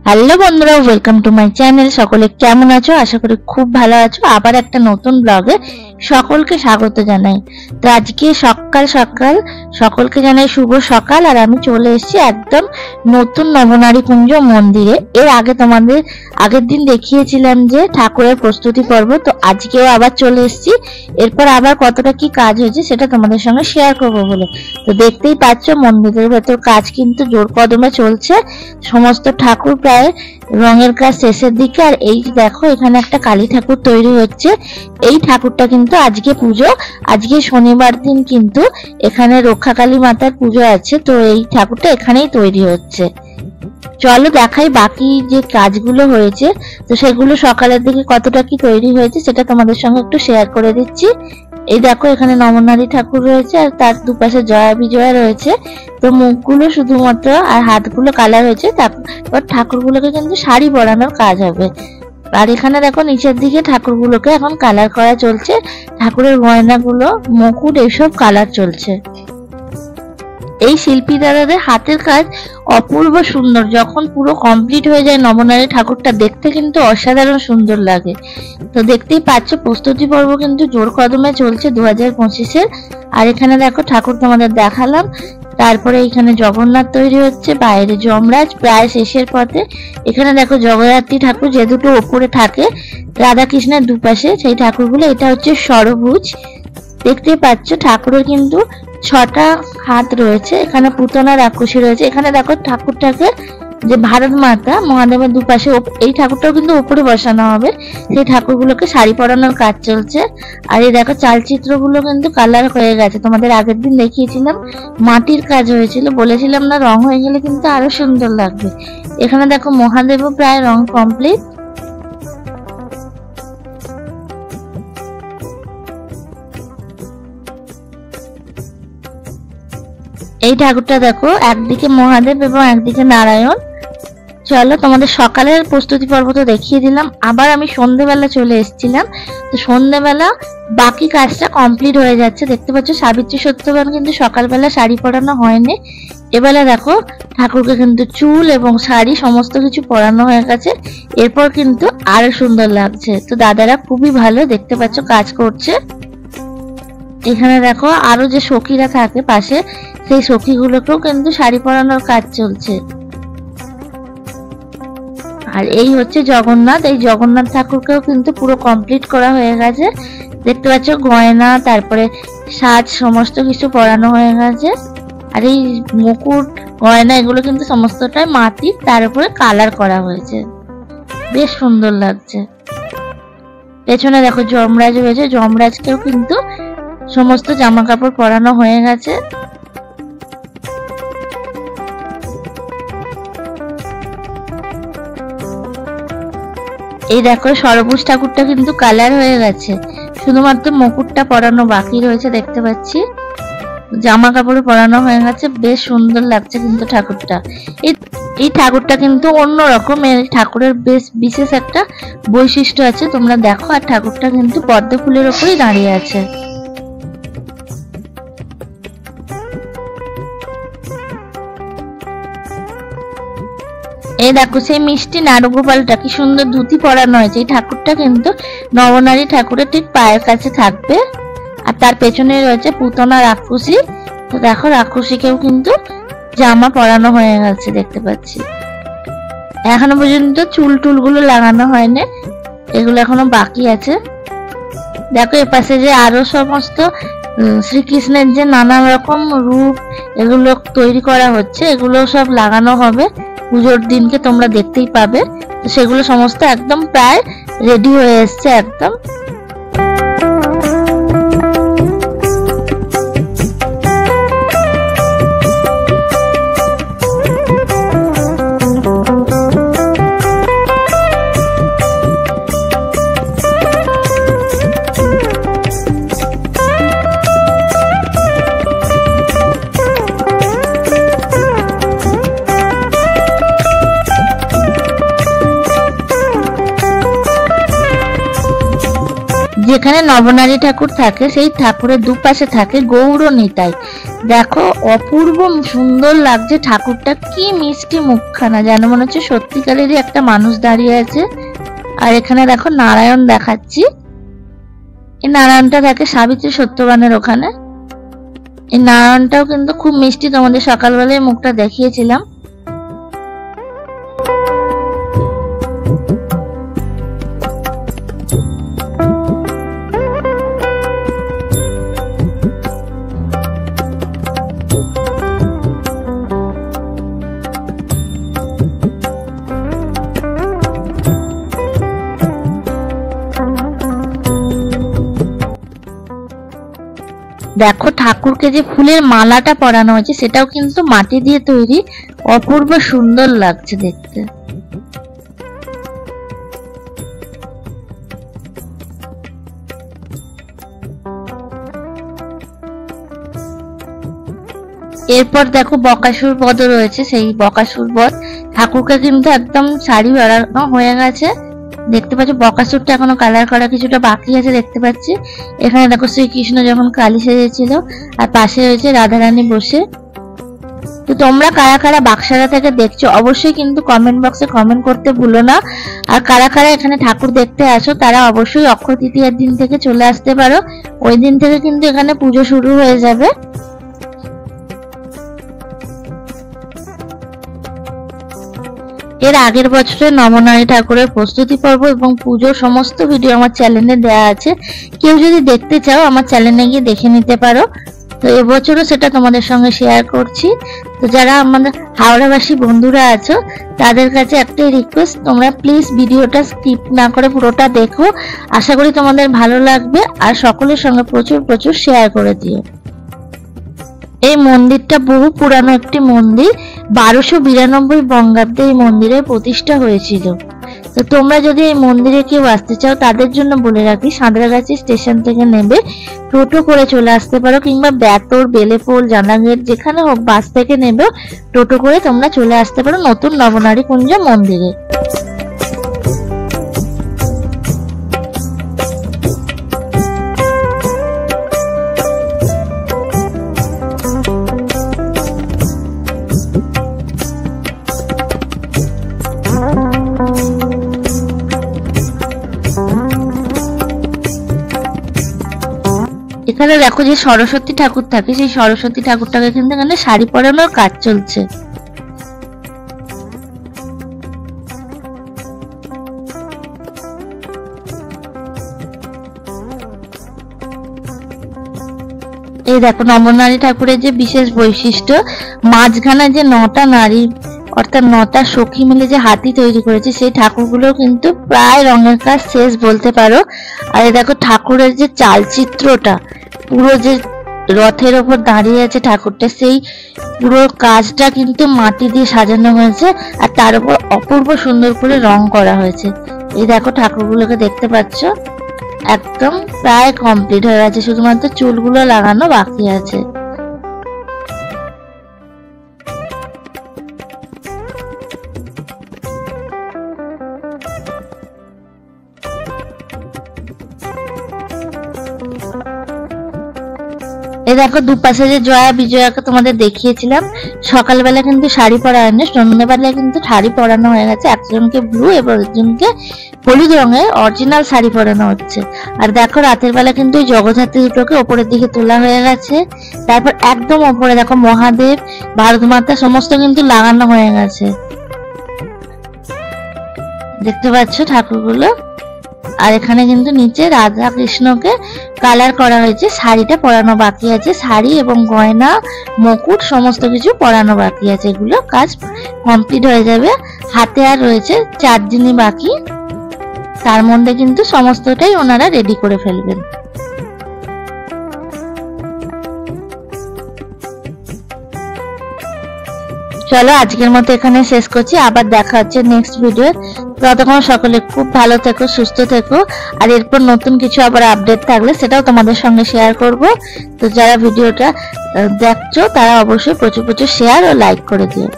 Hello বন্ধুরা, welcome to my channel. সকলে কেমন আছো? আশা করি খুব ভালো আছো। আবার একটা নতুন ব্লগে সকলকে স্বাগত জানাই। তো আজকে সকাল সকাল সকলকে জানাই শুভ সকাল। আর আমি চলে এসেছি একদম নতুন নবনারী কুঞ্জ মন্দিরে। এর আগে তোমাদের আগের দিন দেখিয়েছিলাম যে ঠাকুরের প্রস্তুতি পর্ব, তো আজকেও আবার চলে এসেছি। এরপর আবার কতটা কি কাজ হয়েছে সেটা তোমাদের সঙ্গে শেয়ার করবো বলে। তো দেখতেই পাচ্ছ মন্দিরের ভেতর কাজ কিন্তু জোর কদমে চলছে। সমস্ত ঠাকুর প্রায় রঙের কাজ শেষের দিকে। আর এই দেখো এখানে একটা কালী ঠাকুর তৈরি হচ্ছে। এই ঠাকুরটা কিন্তু আজকে পুজো, আজকে শনিবার দিন কিন্তু এখানে রক্ষাকালী মাতার পুজো আছে। তো এই ঠাকুরটা এখানেই তৈরি হচ্ছে। চলো দেখাই বাকি যে কাজগুলো হয়েছে। তো সেগুলো সকালের দিকে কতটা কি তৈরি হয়েছে সেটা তোমাদের সঙ্গে একটু শেয়ার করে দিচ্ছি। এই দেখো এখানে নবনারী ঠাকুর রয়েছে আর তার দুপাশে জয়া বিজয়া রয়েছে। তো মুখগুলো শুধুমাত্র আর হাতগুলো কালার হয়েছে। তারপর ঠাকুরগুলোকে কিন্তু শাড়ি পরানোর কাজ হবে। আর এখানে দেখো নিচের দিকে ঠাকুরগুলোকে এখন কালার করা চলছে। ঠাকুরের গয়নাগুলো, মুকুট এসব কালার চলছে। এই শিল্পী দাদাদের হাতের কাজ অপূর্ব সুন্দর। যখন পুরো কমপ্লিট হয়ে যায় নবনারী ঠাকুরটা দেখতে কিন্তু অসাধারণ সুন্দর লাগে। তো দেখতেই পাচ্ছ প্রস্তুতি পর্ব কিন্তু জোর কদমে চলছে 2025-এর। আর এখানে দেখো ঠাকুর তোমাদের দেখালাম। তারপরে এখানে জগন্নাথ তৈরি হচ্ছে, বাইরে যমরাজ প্রায় শেষের পথে। এখানে দেখো জগদ্ধাত্রী ঠাকুর যে দুটো ওপরে থাকে রাধা কৃষ্ণের দুপাশে, সেই ঠাকুরগুলো। এটা হচ্ছে ষড়ভুজ। দেখতেই পাচ্ছ ঠাকুরের কিন্তু 6টা হাত রয়েছে। এখানে পুতনা রাক্ষসী রয়েছে। এখানে দেখো ঠাকুরটাকে যে ভারত মাতা মহাদেবের দুপাশে, এই ঠাকুরটাও কিন্তু উপরে বসানো হবে। সেই ঠাকুরগুলোকে শাড়ি পরানোর কাজ চলছে। আর এই দেখো চালচিত্রগুলো কিন্তু কালার হয়ে গেছে। তোমাদের আগের দিন দেখিয়েছিলাম মাটির কাজ হয়েছিল, বলেছিলাম না রং হয়ে গেলে কিন্তু আরো সুন্দর লাগবে। এখানে দেখো মহাদেবও প্রায় রং কমপ্লিট। এই ঠাকুরটা দেখো একদিকে মহাদেব এবং একদিকে নারায়ণ। চলো তোমাদের সকালের প্রস্তুতি পর্ব তো দেখিয়ে দিলাম। আবার আমি সন্ধ্যেবেলা চলে এসেছিলাম। তো সন্ধ্যেবেলা বাকি কাজটা কমপ্লিট হয়ে যাচ্ছে। দেখতে পাচ্ছ সাবিত্রী সত্যবান কিন্তু সকালবেলা শাড়ি পরানো হয়নি। এবেলা দেখো ঠাকুরকে কিন্তু চুল এবং শাড়ি সমস্ত কিছু পরানো হয়ে গেছে। এরপর কিন্তু আরো সুন্দর লাগছে। তো দাদারা খুবই ভালো, দেখতে পাচ্ছ কাজ করছে। এখানে দেখো আরো যে সখীরা থাকে পাশে, সেই সখীগুলোকেও কিন্তু শাড়ি পরানোর কাজ চলছে। আর এই হচ্ছে জগন্নাথ। এই জগন্নাথ ঠাকুরকেও কিন্তু পুরো কমপ্লিট করা হয়ে গেছে। দেখতে পাচ্ছ গয়না, তারপরে সাজ সমস্ত কিছু পরানো হয়ে গেছে। আর এই মুকুট গয়না এগুলো কিন্তু সমস্তটাই মাটির, তার উপরে কালার করা হয়েছে, বেশ সুন্দর লাগছে। পেছনে দেখো যমরাজ রয়েছে। যমরাজকেও কিন্তু সমস্ত জামা কাপড় পরানো হয়ে গেছে। এই দেখো ষড়ভুজ ঠাকুরটা কিন্তু কালার হয়ে গেছে, শুধুমাত্র মুকুটটা পরানো বাকি রয়েছে। দেখতে পাচ্ছি জামা কাপড় পরানো হয়ে গেছে, বেশ সুন্দর লাগছে কিন্তু ঠাকুরটা। এই ঠাকুরটা কিন্তু অন্যরকম। এই ঠাকুরের বেশ বিশেষ একটা বৈশিষ্ট্য আছে, তোমরা দেখো। আর ঠাকুরটা কিন্তু পদ্ম ফুলের ওপরেই দাঁড়িয়ে আছে। এই দেখো সেই মিষ্টি নারুগোপালটা কি সুন্দর ধুতি পরানো হয়েছে। এই ঠাকুরটা কিন্তু নবনারী ঠাকুরের ঠিক পায়ের কাছে থাকবে। আর তার পেছনে রয়েছে পুতনা রাক্ষসী। তো দেখো রাক্ষসীকেও কিন্তু জামা পরানো হয়ে গেছে, দেখতে পাচ্ছি। এখনো পর্যন্ত চুল টুলগুলো লাগানো হয়নি, এগুলো এখনো বাকি আছে। দেখো এপাশে যে আরো সমস্ত শ্রীকৃষ্ণের যে নানা রকম রূপ এগুলো তৈরি করা হচ্ছে, এগুলো সব লাগানো হবে পুজোর দিনকে, তোমরা দেখতেই পাবে। তো সেগুলো সমস্ত একদম প্রায় রেডি হয়ে এসছে একদম। যেখানে নবনারী ঠাকুর থাকে সেই ঠাকুরের দুপাশে থাকে গৌর নিতাই। দেখো অপূর্ব সুন্দর লাগছে ঠাকুরটা, কি মিষ্টি মুখখানা, যেন মনে হচ্ছে সত্যিকারেরই একটা মানুষ দাঁড়িয়ে আছে। আর এখানে দেখো নারায়ণ দেখাচ্ছি, এই নারায়ণটা থাকে সাবিত্রী সত্যবানের ওখানে। এই নারায়ণটাও কিন্তু খুব মিষ্টি, তোমাদের সকালবেলায় মুখটা দেখিয়েছিলাম। দেখো ঠাকুরকে যে ফুলের মালাটা পরানো হয়েছে সেটাও কিন্তু মাটি দিয়ে তৈরি, অপূর্ব সুন্দর লাগছে দেখতে। এরপর দেখো বকাসুর বধ রয়েছে, সেই বকাসুর বধ ঠাকুরকে কিন্তু একদম শাড়ি পরানো হয়ে গেছে। দেখতে পাচ্ছ বকাসুরটা এখনো কালার করা কিছুটা বাকি আছে দেখতে পাচ্ছি। এখানে দেখো শ্রীকৃষ্ণ যখন কালী সেজেছিল, আর পাশে রয়েছে রাধারানী বসে। তো তোমরা কারা কারা বাক্সারা থেকে দেখছো অবশ্যই কিন্তু কমেন্ট বক্সে কমেন্ট করতে ভুলো না। আর কারা কারা এখানে ঠাকুর দেখতে আসো তারা অবশ্যই অক্ষয় তৃতীয়ার দিন থেকে চলে আসতে পারো, ওই দিন থেকে কিন্তু এখানে পুজো শুরু হয়ে যাবে। এর আগের বছরের নবনারী ঠাকুরের প্রস্তুতি পর্ব এবং পুজোর সমস্ত ভিডিও আমার চ্যানেলে দেওয়া আছে, কেউ যদি দেখতে চাও আমার চ্যানেলে গিয়ে দেখে নিতে পারো। তো এবছরও সেটা তোমাদের সঙ্গে শেয়ার করছি। তো যারা আমাদের হাওড়াবাসী বন্ধুরা আছো তাদের কাছে একটাই রিকোয়েস্ট, তোমরা প্লিজ ভিডিওটা স্কিপ না করে পুরোটা দেখো, আশা করি তোমাদের ভালো লাগবে। আর সকলের সঙ্গে প্রচুর প্রচুর শেয়ার করে দিও। এই মন্দিরটা বহু পুরানো একটি মন্দির, 1292 বঙ্গাব্দে এই মন্দিরের প্রতিষ্ঠা হয়েছিল। তো তোমরা যদি এই মন্দিরে কেউ আসতে চাও তাদের জন্য বলে রাখি, সাঁতরাগাছি স্টেশন থেকে নেবে টোটো করে চলে আসতে পারো, কিংবা বেতর, বেলেপোল, জানাগেট যেখানে হোক বাস থেকে নেবে টোটো করে তোমরা চলে আসতে পারো নতুন নবনারী কুঞ্জ মন্দিরে। এখানে দেখো যে সরস্বতী ঠাকুর থাকে, সেই সরস্বতী ঠাকুরটাকে কিন্তু এখানে শাড়ি পরানোর কাজ চলছে। এই দেখো নবনারী ঠাকুরের যে বিশেষ বৈশিষ্ট্য, মাঝখানে যে 9টা নারী অর্থাৎ 9টা সখী মিলে যে হাতি তৈরি করেছে সেই ঠাকুরগুলো কিন্তু প্রায় রঙের কাজ শেষ বলতে পারো। আর এই দেখো ঠাকুরের যে চালচিত্রটা, পুরো যে রথের ওপর দাঁড়িয়ে আছে ঠাকুরটা, সেই পুরো কাজটা কিন্তু মাটি দিয়ে সাজানো হয়েছে আর তার উপর অপূর্ব সুন্দর করে রং করা হয়েছে। এই দেখো ঠাকুরগুলোকে দেখতে পাচ্ছ একদম প্রায় কমপ্লিট হয়ে গেছে, শুধুমাত্র চুলগুলো লাগানো বাকি আছে। এই দেখো দুপাশে যে জয়া বিজয়াকে তোমাদের দেখিয়েছিলাম, সকালবেলা কিন্তু শাড়ি পরা হয়নি, সন্ধ্যেবেলা কিন্তু শাড়ি পরানো হয়ে গেছে। একজনকে ব্লু এবং একজনকে হলুদ রঙের অরিজিনাল শাড়ি পরানো হচ্ছে। আর দেখো রাতের বেলা কিন্তু ওই জগদ্ধাত্রী দুটোকে ওপরের দিকে তোলা হয়ে গেছে। তারপর একদম ওপরে দেখো মহাদেব, ভারত মাতা সমস্ত কিন্তু লাগানো হয়ে গেছে, দেখতে পাচ্ছ ঠাকুরগুলো। আর এখানে কিন্তু নিচে রাধা কৃষ্ণকে কালার করা হয়েছে, শাড়িটা পরানো বাকি আছে, শাড়ি এবং গয়না মুকুট সমস্ত কিছু পরানো বাকি আছে, এগুলো কাজ কমপ্লিট হয়ে যাবে। হাতে আর রয়েছে 4 দিনই বাকি, তার মধ্যে কিন্তু সমস্তটাই ওনারা রেডি করে ফেলবেন। চলো আজকের মতো এখানে শেষ করছি, আবার দেখা হচ্ছে নেক্সট ভিডিও। ততক্ষণ সকলে খুব ভালো থেকো, সুস্থ থেকো। আর এরপর নতুন কিছু আবার আপডেট থাকলে সেটাও তোমাদের সঙ্গে শেয়ার করব। তো যারা ভিডিওটা দেখছো তারা অবশ্যই প্রচুর প্রচুর শেয়ার ও লাইক করে দিও।